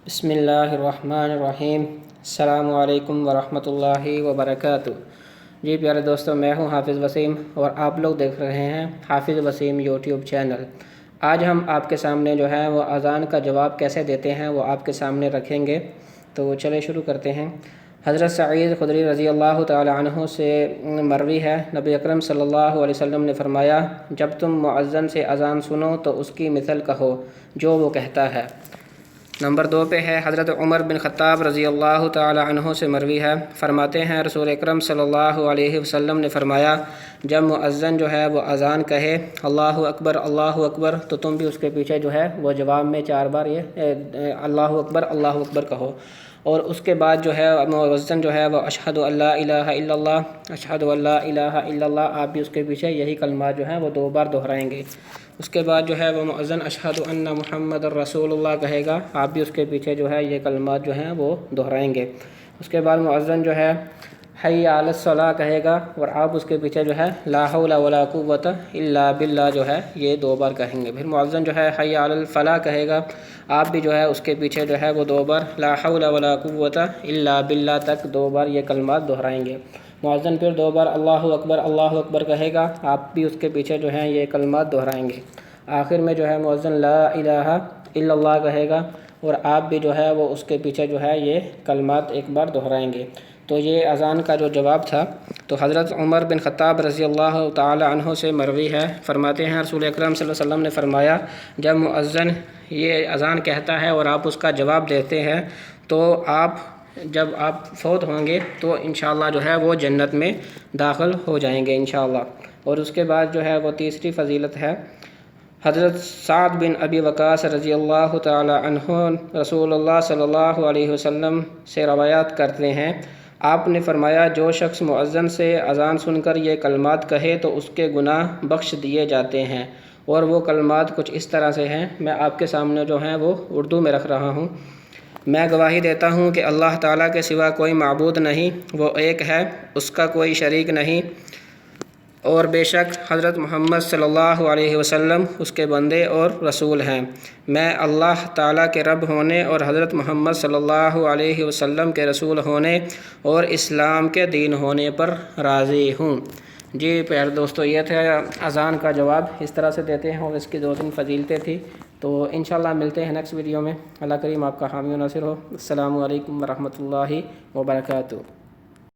بسم اللہ الرحمن الرحیم۔ السلام علیکم ورحمۃ اللہ وبرکاتہ۔ جی پیارے دوستو، میں ہوں حافظ وسیم اور آپ لوگ دیکھ رہے ہیں حافظ وسیم یوٹیوب چینل۔ آج ہم آپ کے سامنے جو ہے وہ اذان کا جواب کیسے دیتے ہیں وہ آپ کے سامنے رکھیں گے، تو چلے شروع کرتے ہیں۔ حضرت سعید خدری رضی اللہ تعالی عنہ سے مروی ہے، نبی اکرم صلی اللہ علیہ وسلم نے فرمایا، جب تم مؤذن سے اذان سنو تو اس کی مثل کہو جو وہ کہتا ہے۔ نمبر 2 پہ ہے، حضرت عمر بن خطاب رضی اللہ تعالی عنہ سے مروی ہے، فرماتے ہیں رسول اکرم صلی اللہ علیہ وسلم نے فرمایا، جب مؤذن جو ہے وہ اذان کہے اللہ اکبر تو تم بھی اس کے پیچھے جو ہے وہ جواب میں 4 بار یہ اللہ اکبر کہو، اور اس کے بعد جو ہے مؤذن جو ہے وہ اشہد ان لا الہ الا اللہ اشہد ان لا الہ الا اللہ، آپ بھی اس کے پیچھے یہی کلمات جو ہیں وہ 2 بار دہرائیں گے۔ اس کے بعد جو ہے وہ مؤذن اشہد ان محمد الرسول اللہ کہے گا، آپ بھی اس کے پیچھے جو ہے یہ کلمات جو ہیں وہ دہرائیں گے۔ اس کے بعد مؤذن جو ہے حی علی الصلاۃ کہے گا، اور آپ اس کے پیچھے جو ہے لا حول ولا قوۃ الا باللہ جو ہے یہ 2 بار کہیں گے۔ پھر مؤذن جو ہے حی علی الفلاح کہے گا، آپ بھی جو ہے اس کے پیچھے جو ہے وہ 2 بار لا حول ولا قوۃ الا باللہ تک 2 بار یہ کلمات دہرائیں گے۔ مؤذن پھر 2 بار اللہ اکبر کہے گا، آپ بھی اس کے پیچھے جو ہے یہ کلمات دہرائیں گے۔ آخر میں جو ہے مؤذن لا الہ الا اللہ کہے گا، اور آپ بھی جو ہے وہ اس کے پیچھے جو ہے یہ کلمات 1 بار دہرائیں گے۔ تو یہ اذان کا جو جواب تھا، تو حضرت عمر بن خطاب رضی اللہ تعالی عنہ سے مروی ہے، فرماتے ہیں رسول اکرم صلی اللہ علیہ وسلم نے فرمایا، جب مؤذن یہ اذان کہتا ہے اور آپ اس کا جواب دیتے ہیں تو جب آپ فوت ہوں گے تو انشاءاللہ جو ہے وہ جنت میں داخل ہو جائیں گے انشاءاللہ۔ اور اس کے بعد جو ہے وہ تیسری فضیلت ہے، حضرت سعد بن ابی وقاص رضی اللہ تعالی عنہ رسول اللہ صلی اللہ علیہ وسلم سے روایات کرتے ہیں، آپ نے فرمایا، جو شخص مؤذن سے اذان سن کر یہ کلمات کہے تو اس کے گناہ بخش دیے جاتے ہیں، اور وہ کلمات کچھ اس طرح سے ہیں، میں آپ کے سامنے جو ہیں وہ اردو میں رکھ رہا ہوں۔ میں گواہی دیتا ہوں کہ اللہ تعالیٰ کے سوا کوئی معبود نہیں، وہ ایک ہے، اس کا کوئی شریک نہیں، اور بے شک حضرت محمد صلی اللہ علیہ وسلم اس کے بندے اور رسول ہیں۔ میں اللہ تعالیٰ کے رب ہونے اور حضرت محمد صلی اللہ علیہ وسلم کے رسول ہونے اور اسلام کے دین ہونے پر راضی ہوں۔ جی پیارے دوستو، یہ تھا اذان کا جواب، اس طرح سے دیتے ہیں، اور اس کی 2-3 فضیلتیں تھیں۔ تو انشاءاللہ ملتے ہیں نیکسٹ ویڈیو میں۔ اللہ کریم آپ کا حامی و ناصر ہو۔ السلام علیکم ورحمۃ اللہ وبرکاتہ۔